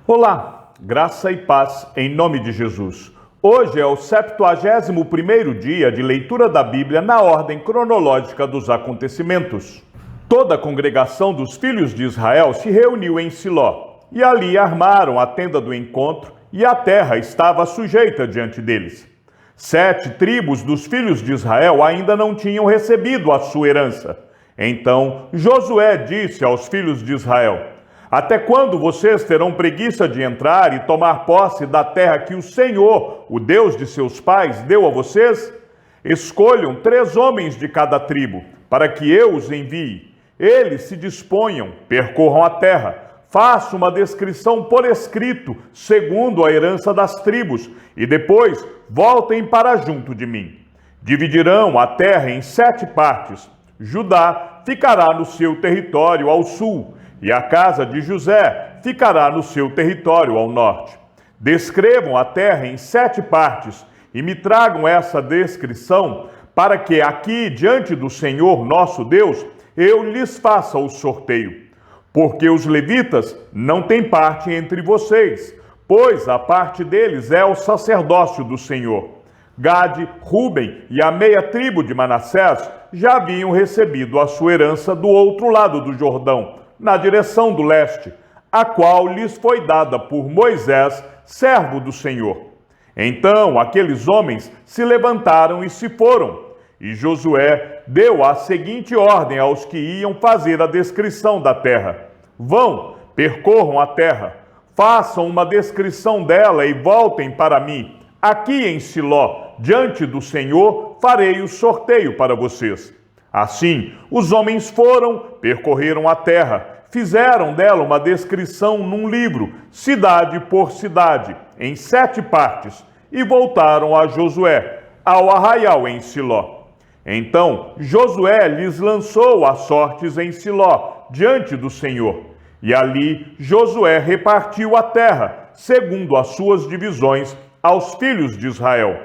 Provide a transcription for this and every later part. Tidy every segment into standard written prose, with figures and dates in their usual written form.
Olá, graça e paz em nome de Jesus. Hoje é o 71º dia de leitura da Bíblia na ordem cronológica dos acontecimentos. Toda a congregação dos filhos de Israel se reuniu em Siló, e ali armaram a tenda do encontro, e a terra estava sujeita diante deles. 7 tribos dos filhos de Israel ainda não tinham recebido a sua herança. Então Josué disse aos filhos de Israel: até quando vocês terão preguiça de entrar e tomar posse da terra que o Senhor, o Deus de seus pais, deu a vocês? Escolham 3 homens de cada tribo, para que eu os envie. Eles se disponham, percorram a terra. Faça uma descrição por escrito, segundo a herança das tribos, e depois voltem para junto de mim. Dividirão a terra em 7 partes. Judá ficará no seu território ao sul, e a casa de José ficará no seu território ao norte. Descrevam a terra em 7 partes e me tragam essa descrição, para que aqui, diante do Senhor nosso Deus, eu lhes faça o sorteio. Porque os levitas não têm parte entre vocês, pois a parte deles é o sacerdócio do Senhor. Gade, Ruben e a meia tribo de Manassés já haviam recebido a sua herança do outro lado do Jordão, na direção do leste, a qual lhes foi dada por Moisés, servo do Senhor. Então aqueles homens se levantaram e se foram, e Josué deu a seguinte ordem aos que iam fazer a descrição da terra: vão, percorram a terra, façam uma descrição dela e voltem para mim. Aqui em Siló, diante do Senhor, farei o sorteio para vocês. Assim, os homens foram, percorreram a terra, fizeram dela uma descrição num livro, cidade por cidade, em 7 partes, e voltaram a Josué, ao arraial em Siló. Então Josué lhes lançou as sortes em Siló, diante do Senhor. E ali Josué repartiu a terra, segundo as suas divisões, aos filhos de Israel.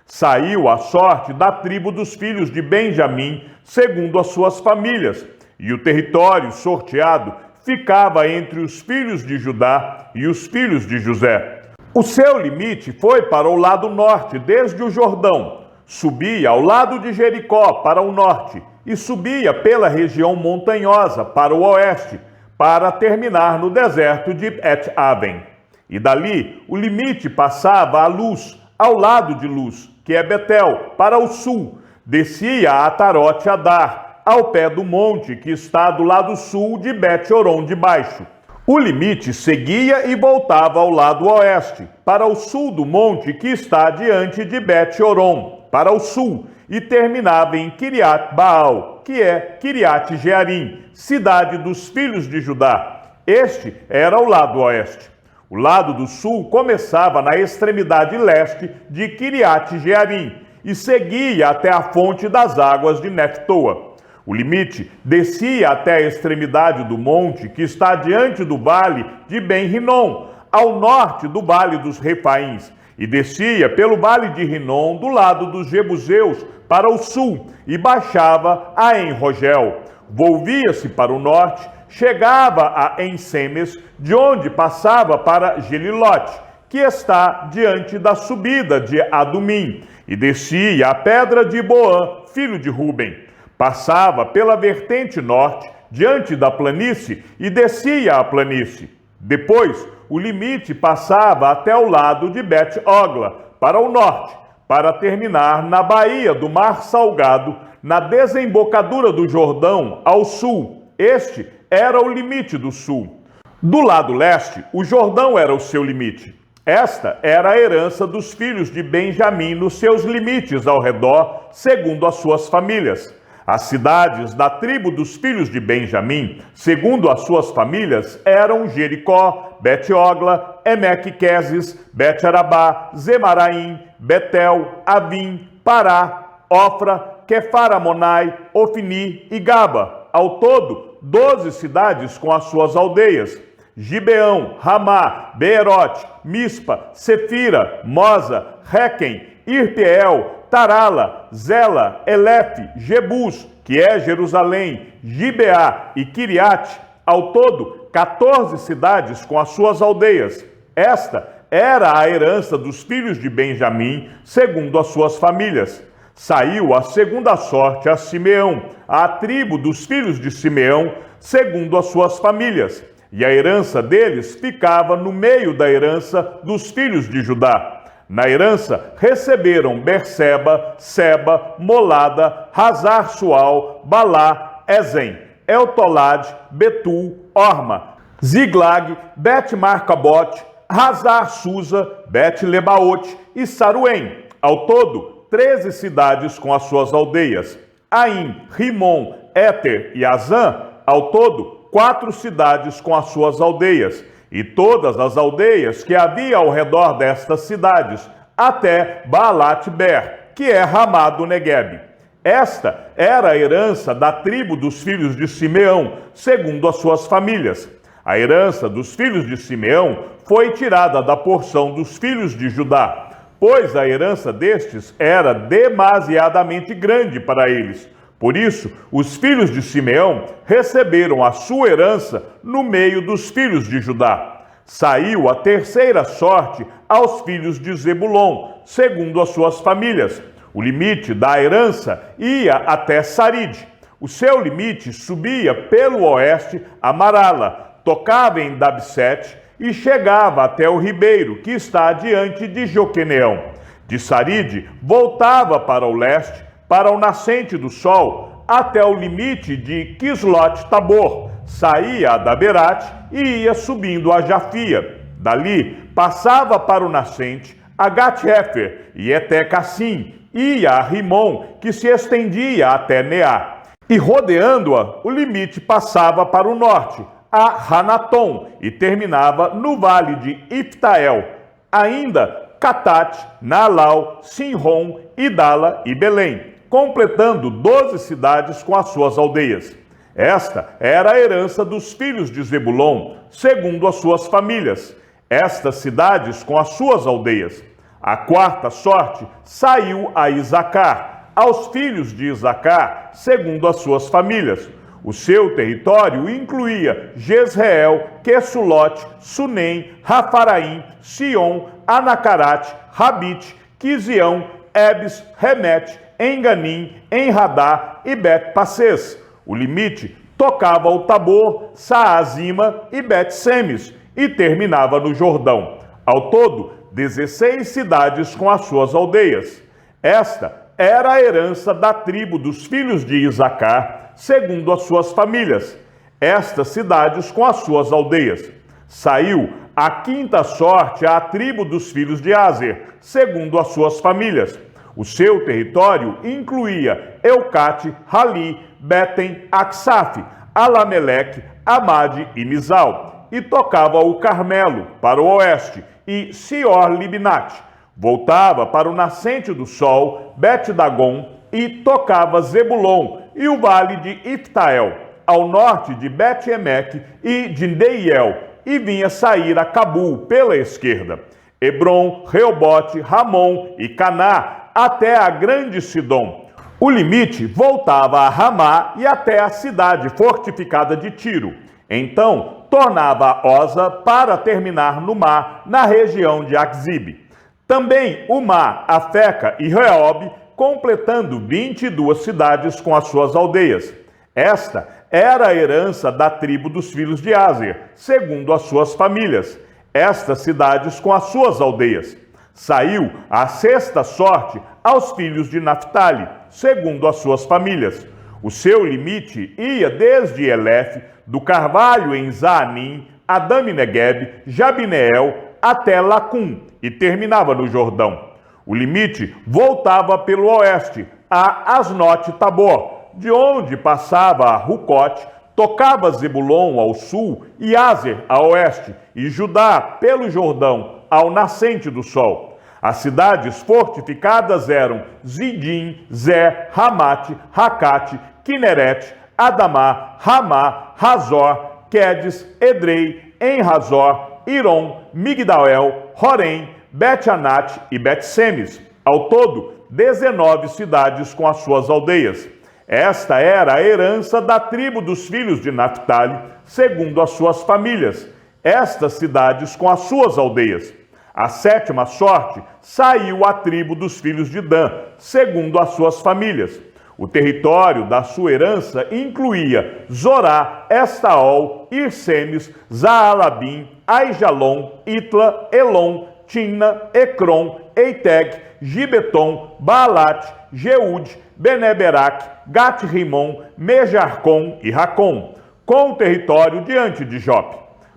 Saiu a sorte da tribo dos filhos de Benjamim, segundo as suas famílias, e o território sorteado ficava entre os filhos de Judá e os filhos de José. O seu limite foi para o lado norte, desde o Jordão, subia ao lado de Jericó para o norte, e subia pela região montanhosa para o oeste, para terminar no deserto de Et-Aven. E dali o limite passava a Luz, ao lado de Luz, que é Betel, para o sul, descia a Atarote-Adar, ao pé do monte que está do lado sul de Bet-Horon de baixo. O limite seguia e voltava ao lado oeste, para o sul do monte que está diante de Bet-Horon, para o sul, e terminava em Quiriat-Baal, que é Quiriat-Jearim, cidade dos filhos de Judá. Este era o lado oeste. O lado do sul começava na extremidade leste de Quiriat-Jearim e seguia até a fonte das águas de Neftoa. O limite descia até a extremidade do monte que está diante do vale de Ben-Rinom, ao norte do vale dos Refaíns, e descia pelo vale de Rinom do lado dos Jebuseus para o sul e baixava a En-Rogel. Volvia-se para o norte, chegava a En-Semes, de onde passava para Gelilote, que está diante da subida de Adumim, e descia a pedra de Boã, filho de Ruben. Passava pela vertente norte, diante da planície, e descia a planície. Depois, o limite passava até o lado de Bet-Ogla, para o norte, para terminar na baía do Mar Salgado, na desembocadura do Jordão, ao sul. Este era o limite do sul. Do lado leste, o Jordão era o seu limite. Esta era a herança dos filhos de Benjamim nos seus limites ao redor, segundo as suas famílias. As cidades da tribo dos filhos de Benjamim, segundo as suas famílias, eram Jericó, Bet-Ogla, Emeque-Quezes, Bet-Arabá, Zemaraim, Betel, Avim, Pará, Ofra, Quefar-Amonai, Ofni e Gaba. Ao todo, 12 cidades com as suas aldeias: Gibeão, Ramá, Beerote, Mispa, Sefira, Moza, Requem, Irpeel, Tarala, Zela, Elefe, Jebus, que é Jerusalém, Gibeá e Quiriate, ao todo 14 cidades com as suas aldeias. Esta era a herança dos filhos de Benjamim, segundo as suas famílias. Saiu a segunda sorte a Simeão, a tribo dos filhos de Simeão, segundo as suas famílias. E a herança deles ficava no meio da herança dos filhos de Judá. Na herança receberam Berseba, Seba, Molada, Hazar-Sual, Balá, Ezem, Eltolad, Betul, Orma, Ziglag, Bet-Marcabote, Hazar-Susa, Bet-Lebaote e Saruém. Ao todo, 13 cidades com as suas aldeias. Aim, Rimon, Éter e Azã, ao todo, 4 cidades com as suas aldeias. E todas as aldeias que havia ao redor destas cidades, até Baalat-Ber, que é Ramá do Neguebe. Esta era a herança da tribo dos filhos de Simeão, segundo as suas famílias. A herança dos filhos de Simeão foi tirada da porção dos filhos de Judá, pois a herança destes era demasiadamente grande para eles. Por isso, os filhos de Simeão receberam a sua herança no meio dos filhos de Judá. Saiu a terceira sorte aos filhos de Zebulon, segundo as suas famílias. O limite da herança ia até Saride. O seu limite subia pelo oeste a Marala, tocava em Dabsete e chegava até o ribeiro, que está diante de Joqueneão. De Saride, voltava para o leste, para o nascente do sol, até o limite de Quislot-Tabor, saía a Daberate e ia subindo a Jafia. Dali, passava para o nascente, a Gat-Hefer e Eté-Cassim, ia a Rimon, que se estendia até Neá. E rodeando-a, o limite passava para o norte, a Hanatom, e terminava no vale de Iftael. Ainda Catate, Naalau, Sinron, Idala e Belém, completando 12 cidades com as suas aldeias. Esta era a herança dos filhos de Zebulon, segundo as suas famílias. Estas cidades com as suas aldeias. A quarta sorte saiu a Isacar, aos filhos de Isacar, segundo as suas famílias. O seu território incluía Jezreel, Quesulote, Sunem, Rafaraim, Sion, Anacarate, Rabite, Quizião, Ebes, Remete, Enganim, Enradá e Bet-Passes. O limite tocava o Tabor, Saazima e Bet-Semes e terminava no Jordão. Ao todo, 16 cidades com as suas aldeias. Esta era a herança da tribo dos filhos de Isacar, segundo as suas famílias. Estas cidades com as suas aldeias. Saiu a quinta sorte à tribo dos filhos de Aser, segundo as suas famílias. O seu território incluía Eucate, Rali, Betem, Aksaf, Alameleque, Amade e Mizal, e tocava o Carmelo para o oeste e Sior-Libnate. Voltava para o nascente do sol, Bet-Dagon, e tocava Zebulon e o vale de Iftael, ao norte de Bet-Emeque e de Deiel, e vinha sair a Cabul pela esquerda. Hebron, Reobote, Ramon e Caná, até a grande Sidom. O limite voltava a Ramá e até a cidade fortificada de Tiro. Então, tornava a Oza para terminar no mar, na região de Aczib. Também Umá, Afeca e Reob, completando 22 cidades com as suas aldeias. Esta era a herança da tribo dos filhos de Aser, segundo as suas famílias. Estas cidades com as suas aldeias. Saiu a sexta sorte aos filhos de Naphtali, segundo as suas famílias. O seu limite ia desde Elef, do carvalho em Zaanim, Adami-Negueb, Jabineel, até Lacum, e terminava no Jordão. O limite voltava pelo oeste, a Asnote-Tabor, de onde passava a Rucote, tocava Zebulon ao sul e Aser a oeste, e Judá pelo Jordão, ao nascente do sol. As cidades fortificadas eram Zidim, Zé, Ramate, Racate, Quinerete, Adamá, Ramá, Razor, Quedes, Edrei, Enrazor, Irom, Migdael, Horém, Bet-Anate e Bet-Semes. Ao todo, 19 cidades com as suas aldeias. Esta era a herança da tribo dos filhos de Naphtali, segundo as suas famílias. estas cidades com as suas aldeias. A sétima sorte saiu à tribo dos filhos de Dan, segundo as suas famílias. O território da sua herança incluía Zorá, Estaol, Irsemes, Zaalabim, Aijalon, Itla, Elon, Timna, Ecrom, Eiteg, Gibeton, Baalat, Jeude, Beneberac, Gat-Rimon, Mejarcom e Racom, com o território diante de Jope.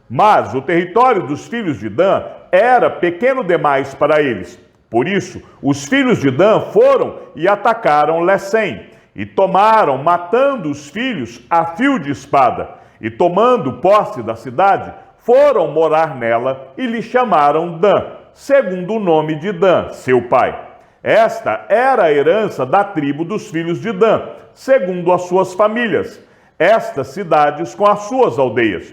Mas o território dos filhos de Dan era pequeno demais para eles. Por isso, os filhos de Dan foram e atacaram Lesem, e tomaram, matando os filhos a fio de espada. E tomando posse da cidade, foram morar nela e lhe chamaram Dan, segundo o nome de Dan, seu pai. Esta era a herança da tribo dos filhos de Dan, segundo as suas famílias, estas cidades com as suas aldeias.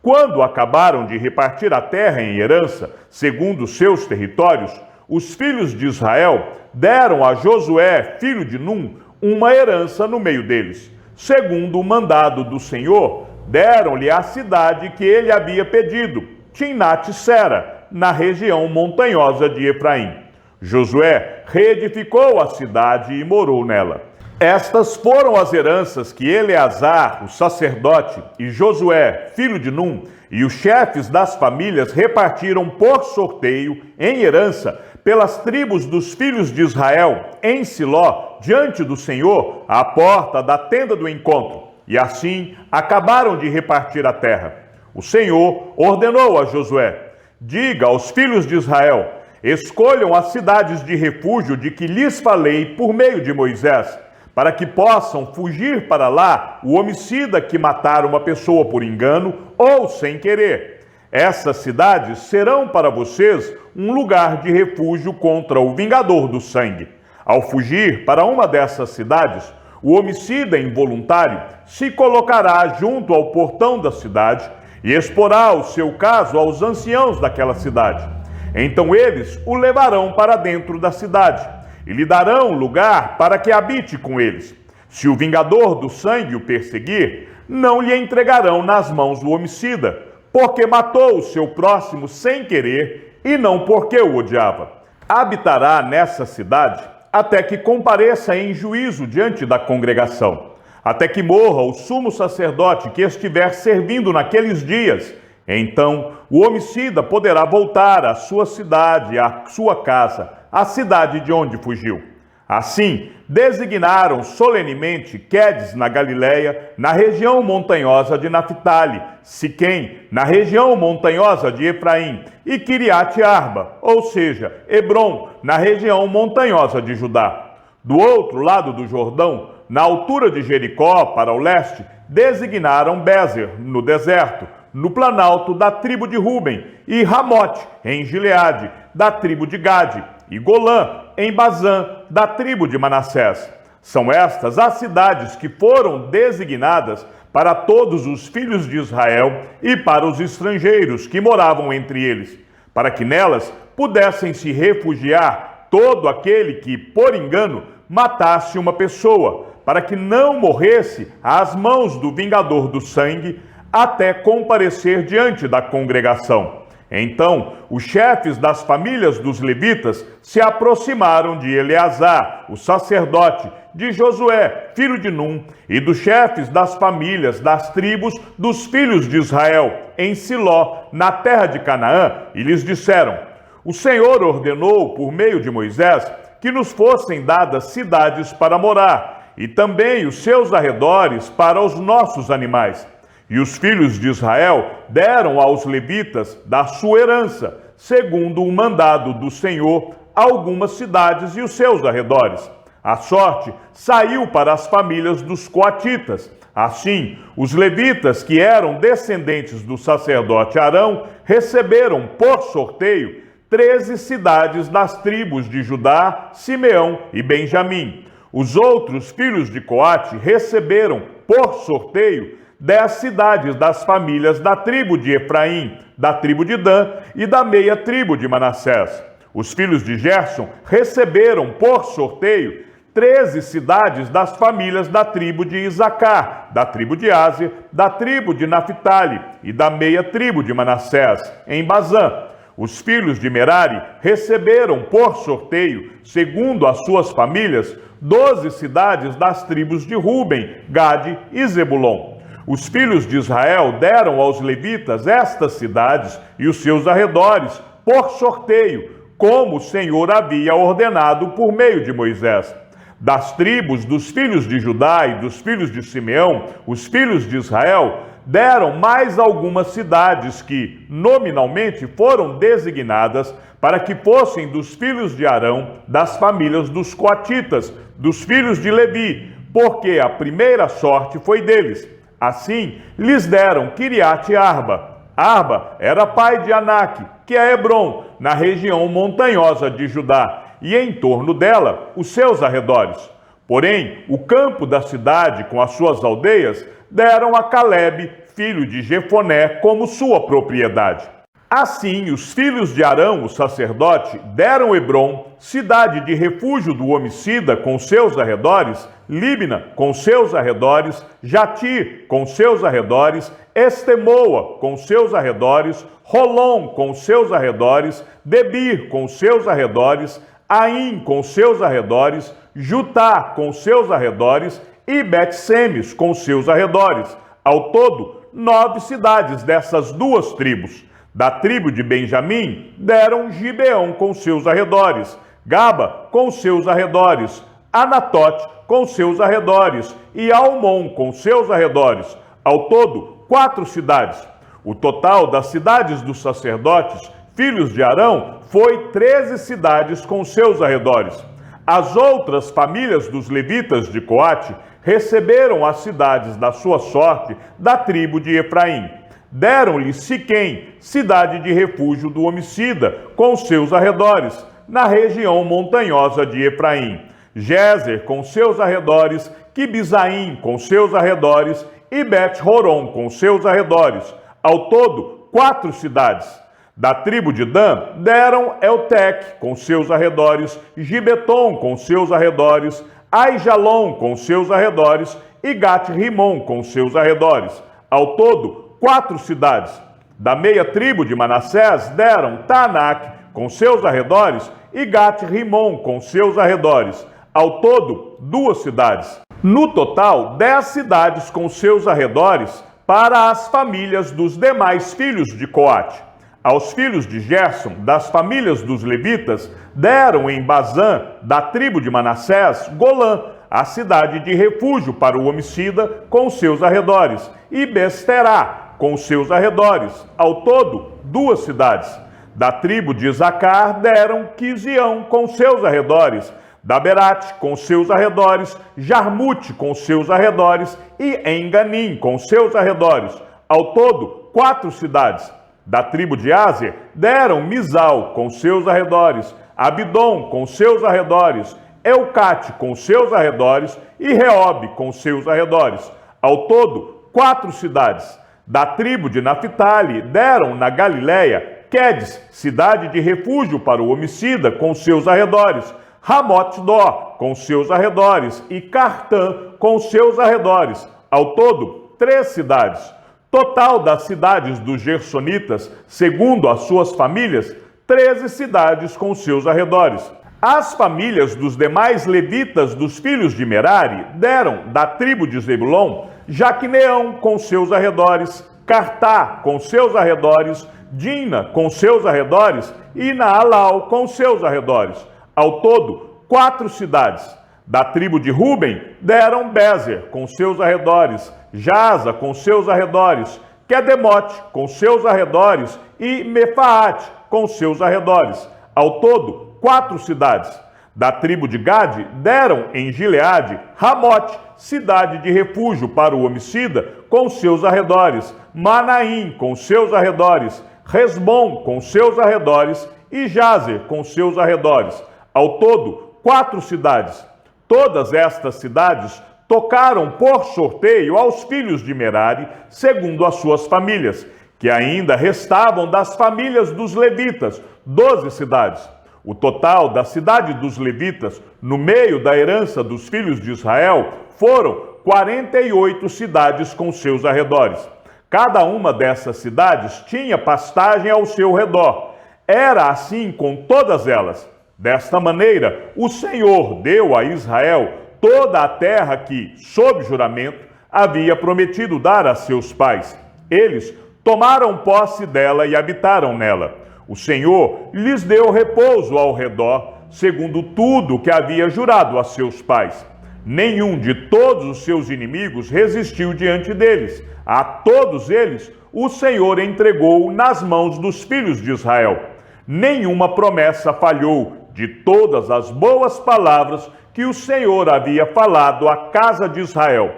Quando acabaram de repartir a terra em herança, segundo os seus territórios, os filhos de Israel deram a Josué, filho de Num, uma herança no meio deles. Segundo o mandado do Senhor, deram-lhe a cidade que ele havia pedido, Timnat-Sera, na região montanhosa de Efraim. Josué reedificou a cidade e morou nela. Estas foram as heranças que Eleazar, o sacerdote, e Josué, filho de Num, e os chefes das famílias repartiram por sorteio, em herança, pelas tribos dos filhos de Israel, em Siló, diante do Senhor, à porta da tenda do encontro. E assim acabaram de repartir a terra. O Senhor ordenou a Josué: diga aos filhos de Israel: escolham as cidades de refúgio de que lhes falei por meio de Moisés, para que possam fugir para lá o homicida que matar uma pessoa por engano ou sem querer. Essas cidades serão para vocês um lugar de refúgio contra o vingador do sangue. Ao fugir para uma dessas cidades, o homicida involuntário se colocará junto ao portão da cidade e exporá o seu caso aos anciãos daquela cidade. Então eles o levarão para dentro da cidade e lhe darão lugar para que habite com eles. Se o vingador do sangue o perseguir, não lhe entregarão nas mãos do homicida, porque matou o seu próximo sem querer e não porque o odiava. Habitará nessa cidade até que compareça em juízo diante da congregação, até que morra o sumo sacerdote que estiver servindo naqueles dias. Então o homicida poderá voltar à sua cidade, à sua casa, à cidade de onde fugiu. Assim, designaram solenemente Quedes na Galileia, na região montanhosa de Naphtali, Siquém, na região montanhosa de Efraim, e Quiriate-Arba, ou seja, Hebrom, na região montanhosa de Judá. Do outro lado do Jordão, na altura de Jericó, para o leste, designaram Bézer, no deserto, no planalto da tribo de Ruben, e Ramote, em Gileade, da tribo de Gade, e Golã, em Bazã, da tribo de Manassés. São estas as cidades que foram designadas para todos os filhos de Israel e para os estrangeiros que moravam entre eles, para que nelas pudessem se refugiar todo aquele que, por engano, matasse uma pessoa, para que não morresse às mãos do vingador do sangue, até comparecer diante da congregação. Então, os chefes das famílias dos levitas se aproximaram de Eleazar, o sacerdote, de Josué, filho de Num, e dos chefes das famílias das tribos dos filhos de Israel, em Siló, na terra de Canaã, e lhes disseram: o Senhor ordenou, por meio de Moisés, que nos fossem dadas cidades para morar, e também os seus arredores para os nossos animais. E os filhos de Israel deram aos levitas da sua herança, segundo o mandado do Senhor, algumas cidades e os seus arredores. A sorte saiu para as famílias dos coatitas. Assim, os levitas, que eram descendentes do sacerdote Arão, receberam por sorteio 13 cidades das tribos de Judá, Simeão e Benjamim. Os outros filhos de Coate receberam por sorteio 10 cidades das famílias da tribo de Efraim, da tribo de Dan e da meia tribo de Manassés. Os filhos de Gerson receberam por sorteio 13 cidades das famílias da tribo de Isacar, da tribo de Áser, da tribo de Naphtali e da meia tribo de Manassés, em Bazã. Os filhos de Merari receberam por sorteio, segundo as suas famílias, 12 cidades das tribos de Ruben, Gade e Zebulon. Os filhos de Israel deram aos levitas estas cidades e os seus arredores por sorteio, como o Senhor havia ordenado por meio de Moisés. Das tribos dos filhos de Judá e dos filhos de Simeão, os filhos de Israel deram mais algumas cidades que, nominalmente, foram designadas para que fossem dos filhos de Arão, das famílias dos coatitas, dos filhos de Levi, porque a primeira sorte foi deles. Assim, lhes deram Quiriate Arba. Arba era pai de Anak, que é Hebron, na região montanhosa de Judá, e em torno dela os seus arredores. Porém, o campo da cidade com as suas aldeias deram a Calebe, filho de Jefoné, como sua propriedade. Assim, os filhos de Arão, o sacerdote, deram Hebron, cidade de refúgio do homicida com seus arredores, Líbna com seus arredores, Jatir com seus arredores, Estemoa com seus arredores, Rolom com seus arredores, Debir com seus arredores, Aim com seus arredores, Jutá com seus arredores e Bet-Semes com seus arredores. Ao todo, 9 cidades dessas duas tribos. Da tribo de Benjamim, deram Gibeão com seus arredores, Gaba com seus arredores, Anatote com seus arredores e Almon com seus arredores. Ao todo, 4 cidades. O total das cidades dos sacerdotes, filhos de Arão, foi 13 cidades com seus arredores. As outras famílias dos levitas de Coate receberam as cidades da sua sorte da tribo de Efraim. Deram-lhe Siquém, cidade de refúgio do homicida, com seus arredores, na região montanhosa de Efraim. Gézer com seus arredores, Quibizaim com seus arredores e Bet-Horon com seus arredores. Ao todo, 4 cidades. Da tribo de Dan, deram Eltec com seus arredores, Gibeton com seus arredores, Aijalon com seus arredores e Gat-Rimon com seus arredores. Ao todo, 4 cidades. Da meia tribo de Manassés deram Taanac com seus arredores e Gat-Rimon com seus arredores. Ao todo, 2 cidades. No total, 10 cidades com seus arredores para as famílias dos demais filhos de Coate. Aos filhos de Gerson, das famílias dos levitas, deram em Bazã, da tribo de Manassés, Golã, a cidade de refúgio para o homicida com seus arredores, e Besterá, com seus arredores. Ao todo, 2 cidades. Da tribo de Isacar deram Quisião com seus arredores, Daberate com seus arredores, Jarmute com seus arredores e Enganim com seus arredores. Ao todo, 4 cidades. Da tribo de Áser deram Misal com seus arredores, Abidom com seus arredores, Eucate com seus arredores e Reobe com seus arredores. Ao todo, 4 cidades. Da tribo de Naphtali deram na Galiléia Quedes, cidade de refúgio para o homicida com seus arredores, Ramot-Dó com seus arredores e Cartã com seus arredores. Ao todo, 3 cidades. Total das cidades dos gersonitas, segundo as suas famílias, 13 cidades com seus arredores. As famílias dos demais levitas dos filhos de Merari deram, da tribo de Zebulon, Jaquineão com seus arredores, Cartá com seus arredores, Dina com seus arredores e Naalau com seus arredores. Ao todo, 4 cidades. Da tribo de Ruben deram Bezer com seus arredores, Jaza com seus arredores, Quedemote com seus arredores e Mefaate com seus arredores. Ao todo, 4 cidades. Da tribo de Gade deram em Gileade Ramote, cidade de refúgio para o homicida, com seus arredores, Manaim com seus arredores, Resbom com seus arredores e Jazer com seus arredores. Ao todo, 4 cidades. Todas estas cidades tocaram por sorteio aos filhos de Merari, segundo as suas famílias, que ainda restavam das famílias dos levitas, 12 cidades. O total da cidade dos levitas, no meio da herança dos filhos de Israel, foram 48 cidades com seus arredores. Cada uma dessas cidades tinha pastagem ao seu redor. Era assim com todas elas. Desta maneira, o Senhor deu a Israel toda a terra que, sob juramento, havia prometido dar a seus pais. Eles tomaram posse dela e habitaram nela. O Senhor lhes deu repouso ao redor, segundo tudo que havia jurado a seus pais. Nenhum de todos os seus inimigos resistiu diante deles. A todos eles o Senhor entregou nas mãos dos filhos de Israel. Nenhuma promessa falhou de todas as boas palavras que o Senhor havia falado à casa de Israel.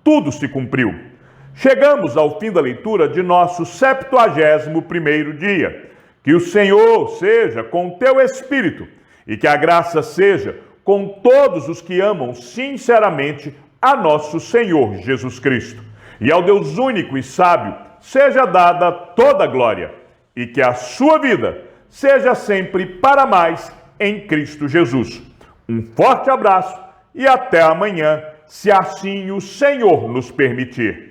Tudo se cumpriu. Chegamos ao fim da leitura de nosso 71º dia. Que o Senhor seja com teu espírito e que a graça seja com todos os que amam sinceramente a nosso Senhor Jesus Cristo. E ao Deus único e sábio seja dada toda a glória e que a sua vida seja sempre para mais em Cristo Jesus. Um forte abraço e até amanhã, se assim o Senhor nos permitir.